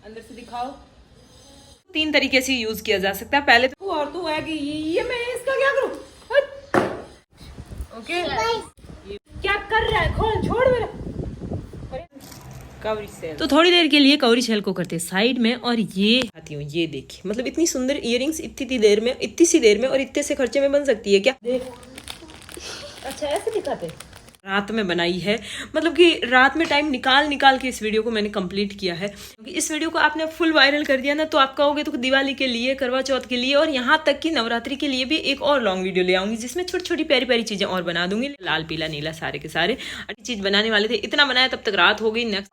अंदर से दिखाओ। 3 तरीके से यूज किया जा सकता है। पहले तो और तो है कि ये मैं इसका क्या करूं? ओके क्या कर रहा है? खोल, छोड़ मेरा कवरी सेल। तो थोड़ी देर के लिए कवरी सेल को करते साइड में और ये आती हूँ। ये देखिए, मतलब इतनी सुंदर इयररिंग्स इतनी सी देर में और इतने से खर्चे में बन सकती है क्या? देख, अच्छा ऐसे दिखाते। रात में बनाई है, मतलब कि रात में टाइम निकाल के इस वीडियो को मैंने कंप्लीट किया है, क्योंकि इस वीडियो को आपने फुल वायरल कर दिया ना, तो आप कहोगे तो दिवाली के लिए, करवा चौथ के लिए और यहाँ तक कि नवरात्रि के लिए भी एक और लॉन्ग वीडियो ले आऊंगी, जिसमें छोटी छोटी प्यारी प्यारी चीजें और बना दूंगी। लाल पीला नीला सारे के सारे अच्छी चीज बनाने वाले थे, इतना बनाया तब तक रात हो गई। नेक्स्ट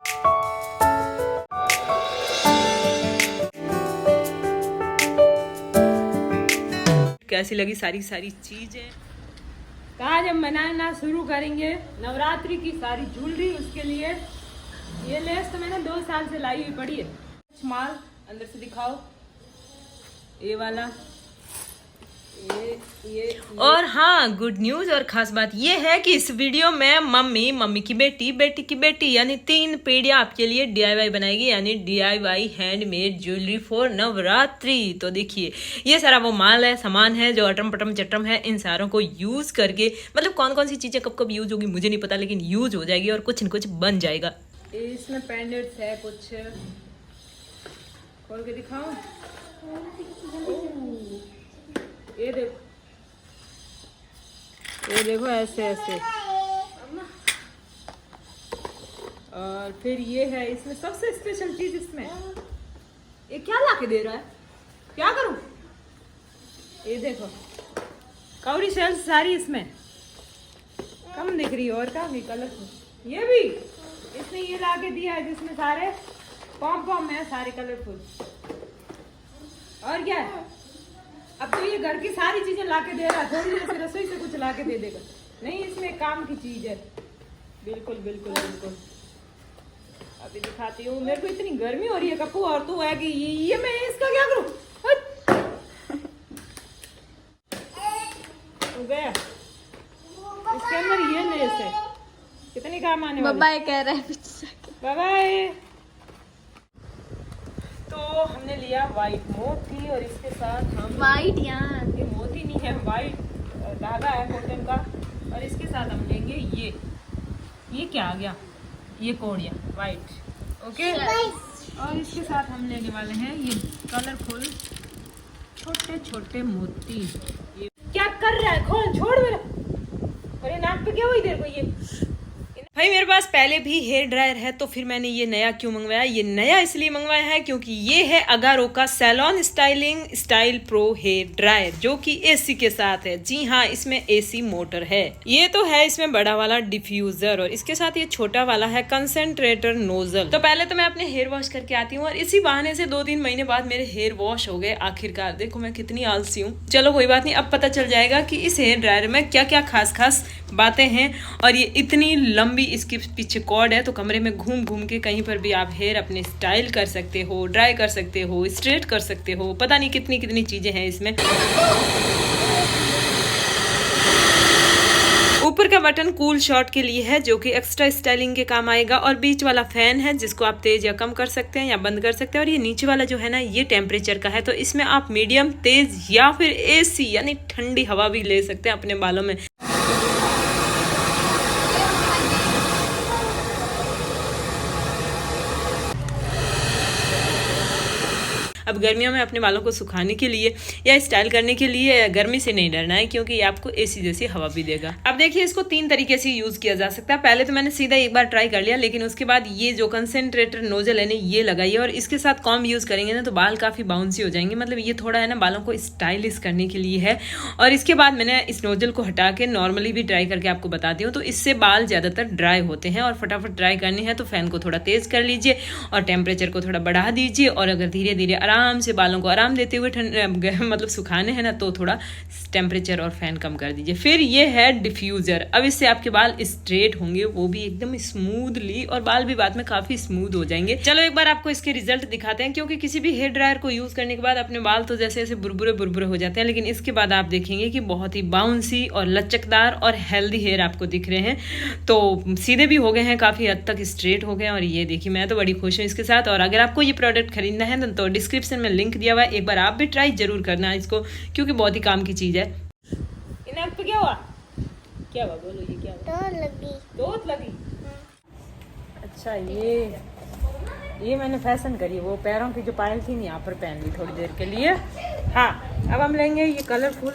कैसी लगी सारी चीजें? आज हम बनाना शुरू करेंगे नवरात्रि की सारी ज्वेलरी। उसके लिए ये लेस तो मैंने 2 साल से लाई हुई पड़ी है। माल अंदर से दिखाओ। ये वाला ये और हाँ, गुड न्यूज और खास बात ये है कि इस वीडियो में मम्मी की बेटी की बेटी यानी 3 पीढ़ियां आपके लिए DIY बनाएगी, यानी DIY handmade jewellery for Navratri. तो देखिए, ये सारा वो माल है, सामान है जो अटम पटम चटम है, इन सारों को यूज करके, मतलब कौन कौन सी चीजें कब कब यूज होगी मुझे नहीं पता, लेकिन यूज हो जाएगी और कुछ न कुछ बन जाएगा। इसमें पेंडेंट्स है कुछ, खोल के दिखाऊं? ये देखो ऐसे ऐसे। और फिर ये है इसमें सबसे स्पेशल चीज। इसमें ये क्या लाके दे रहा है? क्या करूं? ये देखो कवरी सेल्स सारी इसमें कम दिख रही है और क्या कलर। ये भी इसने ये लाके दिया है जिसमें सारे पॉम है, सारे कलरफुल। और क्या है? अब तो ये घर की सारी चीजें लाके दे रहा है, थोड़ी देर से रसोई से कुछ लाके दे देगा। नहीं, इसमें काम की चीज है। बिल्कुल बिल्कुल बिल्कुल। अभी दिखाती हूँ। मेरे को इतनी गर्मी हो रही है कप्पू, और तू है कि ये मैं इसका क्या करूँ? गया इसके अंदर ये लेस है, कितनी काम आने वाली। बाय कह रहा है, बाय। तो हमने लिया वाइट मोती और इसके साथ हम वाइट, यार ये मोती नहीं है, वाइट धागा है कॉटन का। और इसके साथ हम लेंगे ये क्या आ गया? ये कोड़िया वाइट। ओके। और इसके साथ हम लेने वाले हैं ये कलरफुल छोटे छोटे मोती। ये क्या कर रहा है? खोल, छोड़ मेरा। अरे नाक पे क्या हुई तेरे को? ये भाई मेरे पास पहले भी हेयर ड्रायर है, तो फिर मैंने ये नया क्यों मंगवाया? ये नया इसलिए मंगवाया है क्योंकि ये है अगारो का salon styling style pro hair dryer, जो कि AC के साथ है। जी हाँ, इसमें AC मोटर है। ये तो है इसमें बड़ा वाला डिफ्यूजर, और इसके साथ ये छोटा वाला है कंसेंट्रेटर नोजल। तो पहले तो मैं अपने हेयर वॉश करके आती हूँ, और इसी बहाने से 2-3 महीने बाद मेरे हेयर वॉश हो गए आखिरकार। देखो मैं कितनी आलसी हूँ। चलो कोई बात नहीं, अब पता चल जाएगा कि इस हेयर ड्रायर में क्या क्या खास बातें हैं। और ये इतनी लंबी इसके पीछे कॉर्ड है, तो कमरे में घूम घूम के कहीं पर भी आप हेयर अपने स्टाइल कर सकते हो, ड्राई कर सकते हो, स्ट्रेट कर सकते हो। पता नहीं कितनी कितनी चीजें हैं इसमें। ऊपर का बटन कूल शॉट के लिए है, जो कि एक्स्ट्रा स्टाइलिंग के काम आएगा। और बीच वाला फैन है जिसको आप तेज या कम कर सकते हैं या बंद कर सकते हैं। और ये नीचे वाला जो है ना, ये टेम्परेचर का है, तो इसमें आप मीडियम, तेज या फिर AC यानी ठंडी हवा भी ले सकते हैं अपने बालों में। अब गर्मियों में अपने बालों को सुखाने के लिए या स्टाइल करने के लिए गर्मी से नहीं डरना है, क्योंकि ये आपको AC जैसी हवा भी देगा। अब देखिए, इसको 3 तरीके से यूज किया जा सकता है। पहले तो मैंने सीधा एक बार ट्राई कर लिया, लेकिन उसके बाद ये जो कंसेंट्रेटर नोजल है ना, ये लगाइए और इसके साथ कॉम्ब यूज करेंगे ना, तो बाल काफी बाउंसी हो जाएंगे। मतलब ये थोड़ा है ना, बालों को स्टाइलिश करने के लिए है। और इसके बाद मैंने इस नोजल को हटा के नॉर्मली भी ट्राई करके आपको बताती हूँ। तो इससे बाल ज्यादातर ड्राई होते हैं, और फटाफट ड्राई करनी है तो फैन को थोड़ा तेज कर लीजिए और टेम्परेचर को थोड़ा बढ़ा दीजिए। और अगर धीरे धीरे आराम आराम से बालों को आराम देते हुए मतलब सुखाने हैं ना, तो थोड़ा टेम्परेचर और फैन कम कर दीजिए। फिर ये है डिफ्यूज़र। अब इससे आपके बाल स्ट्रेट होंगे, वो भी एकदम स्मूथली, और बाल भी बाद में काफ़ी स्मूथ हो जाएंगे। चलो एक बार आपको इसके रिजल्ट दिखाते हैं, क्योंकि किसी भी हेयर ड्रायर को यूज़ करने के बाद अपने बाल तो जैसे ऐसे बुरबुरे हो जाते हैं, लेकिन इसके बाद आप देखेंगे कि बहुत ही बाउंसी और लचकदार और हेल्दी हेयर आपको दिख रहे हैं। तो सीधे भी हो गए हैं, काफ़ी हद तक स्ट्रेट हो गए हैं। और ये देखिए, मैं तो बड़ी खुश हूँ इसके साथ। और अगर आपको ये प्रोडक्ट खरीदना है तो डिस्क्रिप्शन में लिंक दिया हुआ है, एक बार आप भी ट्राई जरूर करना इसको, क्योंकि बहुत ही काम की चीज़ है। इनाक पे क्या हुआ बोलो, ये क्या हुआ? चोट लगी। अच्छा, ये मैंने फैशन करी, वो पैरों की जो पायल थी यहाँ पर पहन ली थोड़ी देर के लिए। हाँ, अब हम लेंगे ये कलरफुल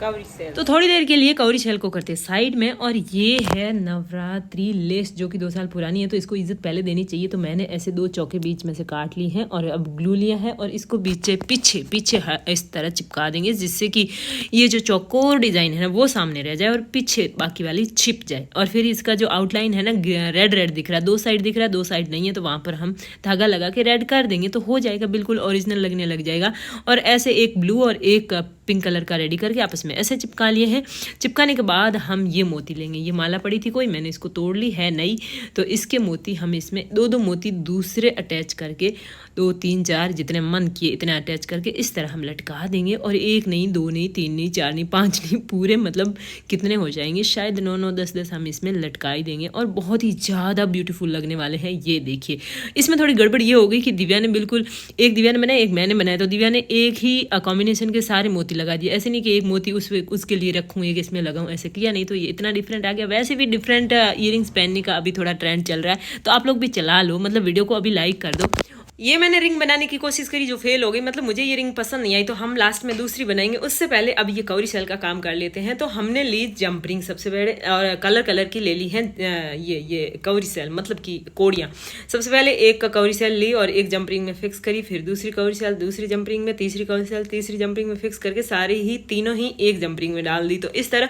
कवरी सेल। तो थोड़ी देर के लिए कवरी सेल को करते साइड में। और ये है नवरात्रि लेस, जो कि 2 साल पुरानी है, तो इसको इज्जत पहले देनी चाहिए। तो मैंने ऐसे 2 चौके बीच में से काट ली हैं और अब ग्लू लिया है और इसको पीछे इस तरह चिपका देंगे, जिससे कि ये जो चौकोर डिजाइन है ना वो सामने रह जाए और पीछे बाकी वाली छिप जाए। और फिर इसका जो आउटलाइन है ना, रेड दिख रहा है, 2 साइड दिख रहा है, 2 साइड नहीं है, तो वहां पर हम धागा लगा के रेड कर देंगे, तो हो जाएगा, बिल्कुल ओरिजिनल लगने लग जाएगा। और ऐसे एक ब्लू और एक पिंक कलर का रेडी करके आपस में ऐसे चिपका लिए हैं। चिपकाने के बाद हम ये मोती लेंगे। ये माला पड़ी थी कोई, मैंने इसको तोड़ ली है नई, तो इसके मोती हम इसमें 2 मोती दूसरे अटैच करके 2 3 4 जितने मन किए इतने अटैच करके इस तरह हम लटका देंगे। और 1 नहीं, 2 नहीं, 3 नहीं, 4 नहीं, 5 नहीं, पूरे मतलब कितने हो जाएंगे, शायद 9 10 हम इसमें लटका ही देंगे और बहुत ही ज़्यादा ब्यूटीफुल लगने वाले हैं। ये देखिए, इसमें थोड़ी गड़बड़ ये हो गई कि दिव्या ने बिल्कुल, एक दिव्या ने बनाया, एक मैंने बनाया, तो दिव्या ने एक ही कॉम्बिनेशन के सारे मोती लगा दिए। ऐसे नहीं कि एक मोती उसके लिए रखूँ, एक इसमें लगाऊँ, ऐसे किया नहीं, तो ये इतना डिफरेंट आ गया। वैसे भी डिफरेंट ईयरिंग्स पहनने का अभी थोड़ा ट्रेंड चल रहा है, तो आप लोग भी चला लो, मतलब वीडियो को अभी लाइक कर दो। ये मैंने रिंग बनाने की कोशिश करी जो फेल हो गई, मतलब मुझे ये रिंग पसंद नहीं आई, तो हम लास्ट में दूसरी बनाएंगे। उससे पहले अब ये कवरी सेल का काम कर लेते हैं। तो हमने ली जंप रिंग सबसे बड़े, और कलर की ले ली है ये कवरी सेल, मतलब कि कोड़ियाँ। सबसे पहले एक कवरी सेल ली और एक जंप रिंग में फिक्स करी, फिर दूसरी कवरी सेल दूसरी जंप रिंग में, तीसरी कवरी सेल तीसरी जंप रिंग में फिक्स करके सारी ही तीनों ही एक जंप रिंग में डाल दी। तो इस तरह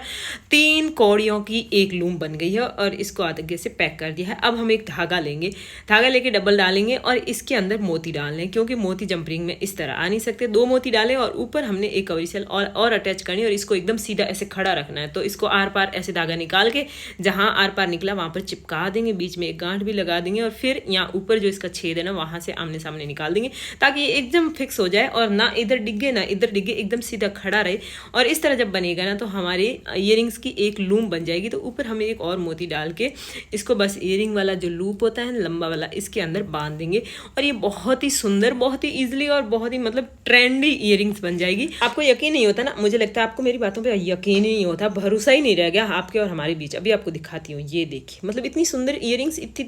3 कौड़ियों की एक लूम बन गई है और इसको आगे से पैक कर दिया है। अब हम एक धागा लेंगे, धागा लेके डबल डालेंगे और इसके अंदर मोती डाल लें, क्योंकि मोती जंप रिंग में इस तरह आ नहीं सकते। 2 मोती डालें और ऊपर हमने एक कवरी सेल और अटैच करनी और इसको एकदम सीधा ऐसे खड़ा रखना है। तो इसको आर पार ऐसे धागा निकाल के जहां आर पार निकला वहां पर चिपका देंगे, बीच में एक गांठ भी लगा देंगे और फिर यहाँ ऊपर जो इसका छेद है ना वहां से आमने सामने निकाल देंगे, ताकि ये एकदम फिक्स हो जाए और ना इधर डिगे ना इधर डिगे, एकदम सीधा खड़ा रहे। और इस तरह जब बनेगा ना तो हमारे ईयरिंग्स की एक लूम बन जाएगी। तो ऊपर हमें एक और मोती डाल के इसको बस ईयरिंग वाला जो लूप होता है लंबा वाला, इसके अंदर बांध देंगे और ये बहुत ही सुंदर, बहुत ही इजीली और बहुत ही मतलब ट्रेंडी ईयरिंग्स बन जाएगी। आपको यकीन नहीं होता ना, मुझे लगता है आपको मेरी बातों पे यकीन ही नहीं होता, भरोसा ही नहीं रह गया आपके और हमारे बीच। अभी आपको दिखाती हूँ, ये देखिए, मतलब इतनी सुंदर ईयरिंग्स इतनी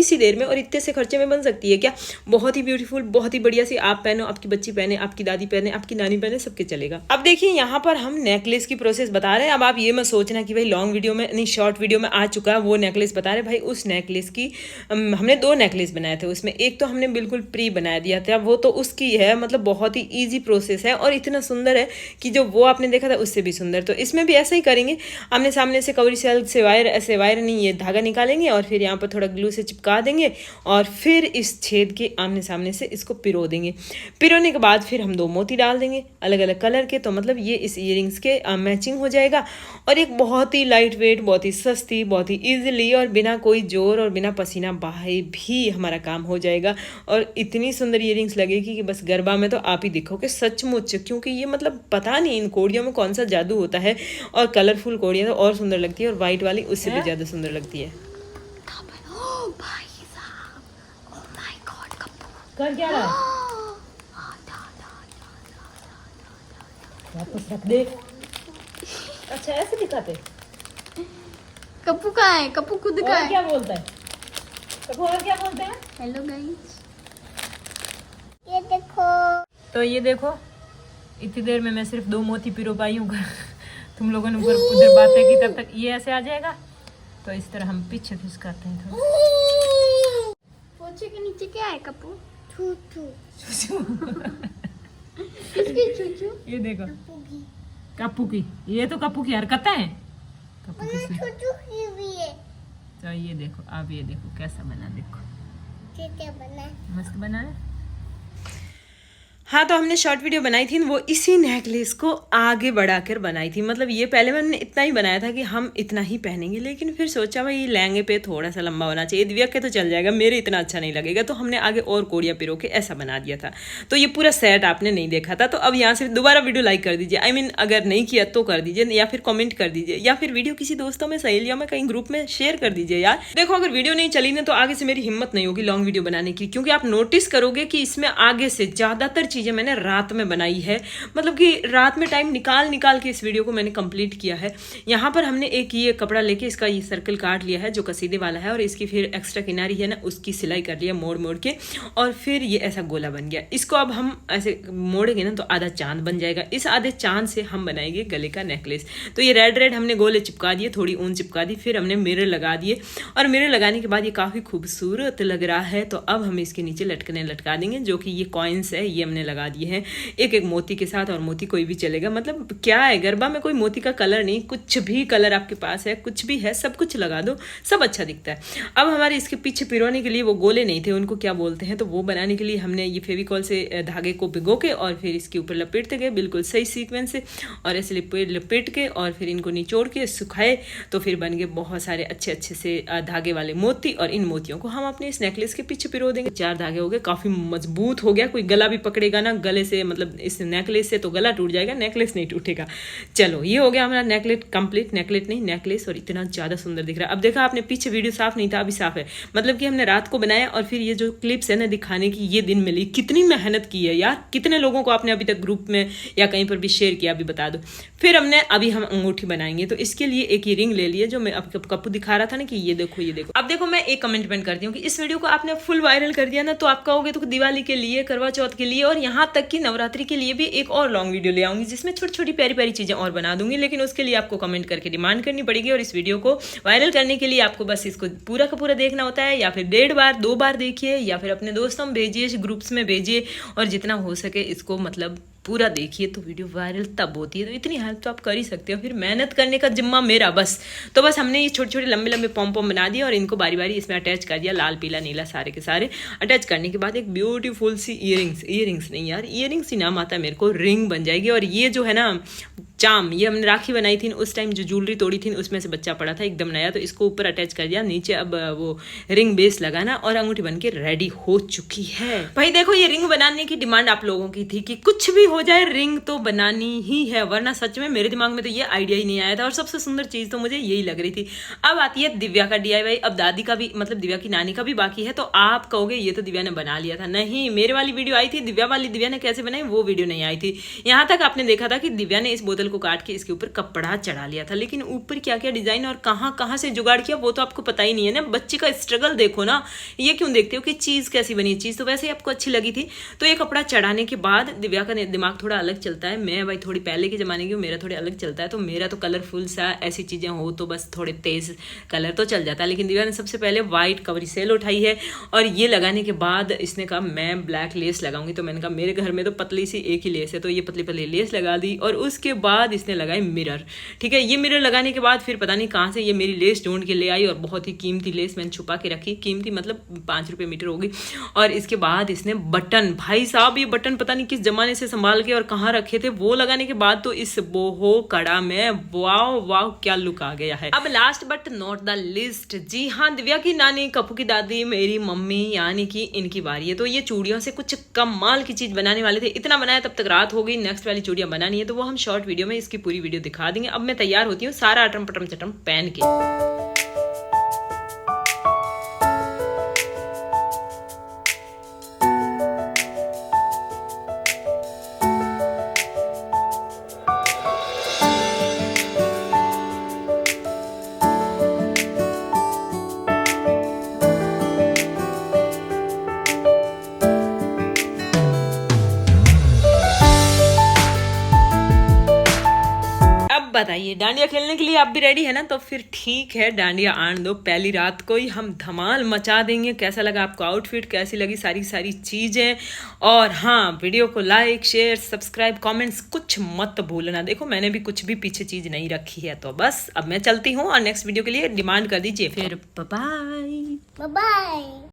सी देर में और इतने से खर्चे में बन सकती है क्या? बहुत ही ब्यूटीफुल, बहुत ही बढ़िया सी। आप पहनो, आपकी बच्ची पहने, आपकी दादी पहने, आपकी नानी पहने, सबके चलेगा। अब देखिए, यहाँ पर हम नेकलेस की प्रोसेस बता रहे हैं। अब आप ये मत सोचना कि भाई लॉन्ग वीडियो में नहीं, शॉर्ट वीडियो में आ चुका है वो नेकलेस बता रहे। भाई उस नेकलेस की हमने 2 नेकलेस बनाए थे, उसमें एक तो हमने बिल्कुल प्री बना दिया था, वो तो उसकी है, मतलब बहुत ही इजी प्रोसेस है और इतना सुंदर है कि जो वो आपने देखा था उससे भी सुंदर। तो इसमें भी ऐसा ही करेंगे, आमने सामने से कवरी सेल से वायर नहीं, ये धागा निकालेंगे और फिर यहाँ पर थोड़ा ग्लू से चिपका देंगे और फिर इस छेद के आमने सामने से इसको पिरो देंगे। पिरोने के बाद फिर हम 2 मोती डाल देंगे अलग अलग कलर के, तो मतलब ये इस ईयरिंग्स के मैचिंग हो जाएगा। और एक बहुत ही लाइट वेट, बहुत ही सस्ती, बहुत ही ईजिली और बिना कोई जोर और बिना पसीना बहाए भी हमारा काम हो जाएगा। और इतनी सुंदर ईयरिंग्स लगेगी कि बस गरबा में तो आप ही दिखोगे सचमुच, क्योंकि ये मतलब पता नहीं इन कोड़ियों में कौन सा जादू होता है। और कलरफुल कोड़ियाँ तो और सुंदर लगती है और वाइट वाली उससे भी ज़्यादा सुंदर लगती है। कर क्या रहा है? वापस रख दे। अच्छा ऐसे दिखाते? कप्पू कहाँ है? कप्पू खुद का है। क्या बोलता है कप्पू? और क्या बोलते हैं? हेलो गाइस, ये देखो। तो ये देखो, इतनी देर में मैं सिर्फ 2 मोती पिरो पाई हूँ। तुम लोगों ने उधर बातें की, तब तक ये ऐसे आ जाएगा। तो इस तरह हम पीछे खिसकाते हैं थोड़ा। पोछे के नीचे क्या है कप्पू? चूचू। किसकी चूचू? ये देखो कप्पू की, ये तो कप्पू की हरकतें हैं। कप्पू की चूचू की भी है। तो ये देखो, आप ये देखो कैसा बना, देखो कैसे बना? मस्त बना है। हाँ, तो हमने शॉर्ट वीडियो बनाई थी, वो इसी नेकलेस को आगे बढ़ाकर बनाई थी। मतलब ये पहले मैंने इतना ही बनाया था कि हम इतना ही पहनेंगे, लेकिन फिर सोचा भाई लहंगे पे थोड़ा सा लंबा होना चाहिए, दिव्या के तो चल जाएगा, मेरे इतना अच्छा नहीं लगेगा, तो हमने आगे और कोड़ियाँ पिरो के ऐसा बना दिया था। तो ये पूरा सेट आपने नहीं देखा था, तो अब यहाँ से दोबारा वीडियो लाइक कर दीजिए। I mean, अगर नहीं किया तो कर दीजिए, या फिर कॉमेंट कर दीजिए, या फिर वीडियो किसी दोस्तों में, सहेलियों में, कहीं ग्रुप में शेयर कर दीजिए यार। देखो, अगर वीडियो नहीं चली ना तो आगे से मेरी हिम्मत नहीं होगी लॉन्ग वीडियो बनाने की, क्योंकि आप नोटिस करोगे कि इसमें आगे से ज्यादातर चीजें मैंने रात में बनाई है। मतलब कि रात में टाइम निकाल के इस वीडियो को मैंने कंप्लीट किया है। यहाँ पर हमने एक ये कपड़ा लेके इसका ये सर्कल काट लिया है जो कसीदे वाला है, और इसकी फिर एक्स्ट्रा किनारी है ना उसकी सिलाई कर लिया मोड़ के, और फिर ये ऐसा गोला बन गया। इसको अब हम ऐसे मोड़ेंगे ना तो आधा चांद बन जाएगा। इस आधे चांद से हम बनाएंगे गले का नेकलेस। तो ये रेड हमने गोले चिपका दिए, थोड़ी ऊन चिपका दी, फिर हमने मिरर लगा दिए, और मिरर लगाने के बाद ये काफी खूबसूरत लग रहा है। तो अब हम इसके नीचे लटकने लटका देंगे, जो कि ये कॉइन्स है ये हमने लगा दिए हैं एक एक मोती के साथ, और मोती कोई भी चलेगा। मतलब क्या है, गरबा में कोई मोती का कलर नहीं, कुछ भी कलर आपके पास है, कुछ भी है, सब कुछ लगा दो, सब अच्छा दिखता है। अब हमारे इसके पीछे पिरोने के लिए वो गोले नहीं थे, उनको क्या बोलते हैं, तो वो बनाने के लिए हमने ये फेविकॉल से धागे को भिगो के और फिर इसके ऊपर लपेटते गए बिल्कुल सही सीक्वेंस से, और ऐसे लपेट के और फिर इनको निचोड़ के सुखाए, तो फिर बन गए बहुत सारे अच्छे से धागे वाले मोती। और इन मोतियों को हम अपने इस नेकलेस के पीछे पिरो देंगे। 4 धागे हो गए, काफी मजबूत हो गया, कोई गला भी पकड़ेगा ना गले से, मतलब इस नेकलेस से तो गला टूट जाएगा, नेकलेस नहीं टूटेगा। चलो, ये हो गया हमारा नेकलेस कंप्लीट, नेकलेस, और इतना ज्यादा सुंदर दिख रहा है। अब देखा आपने, पीछे वीडियो साफ नहीं था, अभी साफ है। मतलब कि हमने रात को बनाया, और फिर ये जो क्लिप्स है ना दिखाने की, ये दिन मिली। कितनी मेहनत की है यार, कितने लोगों को आपने अभी तक ग्रुप में या कहीं पर भी शेयर किया, अभी बता दो। फिर हमने अभी हम अंगूठी बनाएंगे, तो इसके लिए एक ये रिंग ले लिए, जो मैं आपको कप्पू दिखा रहा था ना कि ये देखो ये देखो। अब देखो, मैं एक कमिटमेंट करती हूँ कि इस वीडियो को आपने फुल वायरल कर दिया ना, तो आप कहोगे तो दिवाली के लिए, करवा चौथ के लिए, और यहाँ तक कि नवरात्रि के लिए भी एक और लॉन्ग वीडियो ले आऊंगी, जिसमें छोटी छोटी प्यारी चीजें और बना दूंगी। लेकिन उसके लिए आपको कमेंट करके डिमांड करनी पड़ेगी, और इस वीडियो को वायरल करने के लिए आपको बस इसको पूरा का पूरा देखना होता है, या फिर 1.5 बार 2 बार देखिए, या फिर अपने दोस्तों में भेजिए, ग्रुप्स में भेजिए, और जितना हो सके इसको मतलब पूरा देखिए, तो वीडियो वायरल तब होती है। तो इतनी हेल्प तो आप कर ही सकते हो, फिर मेहनत करने का जिम्मा मेरा बस। तो बस हमने ये छोटे छोटे लंबे पॉम बना दिए, और इनको बारी बारी इसमें अटैच कर दिया, लाल पीला नीला सारे के सारे अटैच करने के बाद एक ब्यूटीफुल सी ईयरिंग्स नहीं यार, ईयरिंग्स ही नाम आता है मेरे को, रिंग बन जाएगी। और ये जो है ना चाम, ये हमने राखी बनाई थी उस टाइम, जो ज्वेलरी तोड़ी थी उसमें से बच्चा पड़ा था एकदम नया, तो इसको ऊपर अटैच कर दिया, नीचे अब वो रिंग बेस लगाना, और अंगूठी बन के रेडी हो चुकी है। भाई देखो, ये रिंग बनाने की डिमांड आप लोगों की थी कि कुछ भी हो जाए रिंग तो बनानी ही है, वरना सच में मेरे दिमाग में तो ये आइडिया ही नहीं आया था, और सबसे सुंदर चीज तो मुझे यही लग रही थी। अब आती है दिव्या का DIY। अब दादी का भी, मतलब दिव्या की नानी का भी बाकी है। तो आप कहोगे ये तो दिव्या ने बना लिया था, नहीं, मेरे वाली वीडियो आई थी, दिव्या ने कैसे बनाई वो वीडियो नहीं आई थी। यहाँ तक आपने देखा था कि दिव्या ने इस बोतल को काट के इसके ऊपर कपड़ा चढ़ा लिया था, लेकिन ऊपर क्या क्या डिजाइन और कहाँ से जुगाड़ किया वो तो आपको पता ही नहीं है ना। बच्चे का स्ट्रगल देखो ना, ये क्यों देखते हो कि चीज कैसी बनी, चीज तो वैसे ही आपको अच्छी लगी थी। तो ये कपड़ा चढ़ाने के बाद दिव्या का दिमाग थोड़ा अलग चलता है, मैं भाई थोड़ी पहले के जमाने की हूँ, मेरा थोड़ा अलग चलता है। तो मेरा तो कलरफुल सा ऐसी चीजें हो तो बस थोड़े तेज कलर तो चल जाता है, लेकिन दिव्या ने सबसे पहले व्हाइट कवरी सेल उठाई है, और ये लगाने के बाद इसने कहा मैं ब्लैक लेस लगाऊंगी। तो मैंने कहा मेरे घर में तो पतली सी एक ही लेस है, तो ये पतली लेस लगा दी, और उसके बाद इसने लगाई मिरर। ठीक है, ये मिरर लगाने के बाद फिर पता नहीं कहाँ से ये मेरी लेस ढूंढ के ले आई, और बहुत ही कीमती लेस मैंने छुपा के रखी, कीमती मतलब 5 रुपये मीटर होगी। और इसके बाद इसने बटन, भाई साहब ये बटन पता नहीं किस जमाने से संभाल के और कहाँ रखे थे, वो लगाने के बाद तो इस बोहो कड़ा में वाह क्या लुक आ गया है। अब last but not the least, जी हाँ, दिव्या की नानी, कप्पू की दादी, मेरी मम्मी, यानी कि इनकी बारी है। तो ये चूड़ियों से कुछ कमाल की चीज बनाने वाले थे, इतना बनाया तब तक रात हो गई। नेक्स्ट वाली चूड़ियां बनानी है, तो वो हम शॉर्ट वीडियो में इसकी पूरी वीडियो दिखा देंगे। अब मैं तैयार होती हूँ, सारा अटम पटम चटम पहन के। बताइए, डांडिया खेलने के लिए आप भी रेडी है ना? तो फिर ठीक है, डांडिया आन दो। पहली रात को ही हम धमाल मचा देंगे। कैसा लगा आपको आउटफिट, कैसी लगी सारी चीजें? और हाँ, वीडियो को लाइक, शेयर, सब्सक्राइब, कमेंट्स कुछ मत भूलना। देखो मैंने भी कुछ भी पीछे चीज नहीं रखी है। तो बस अब मैं चलती हूँ, और नेक्स्ट वीडियो के लिए डिमांड कर दीजिए। फिर बाय बाय।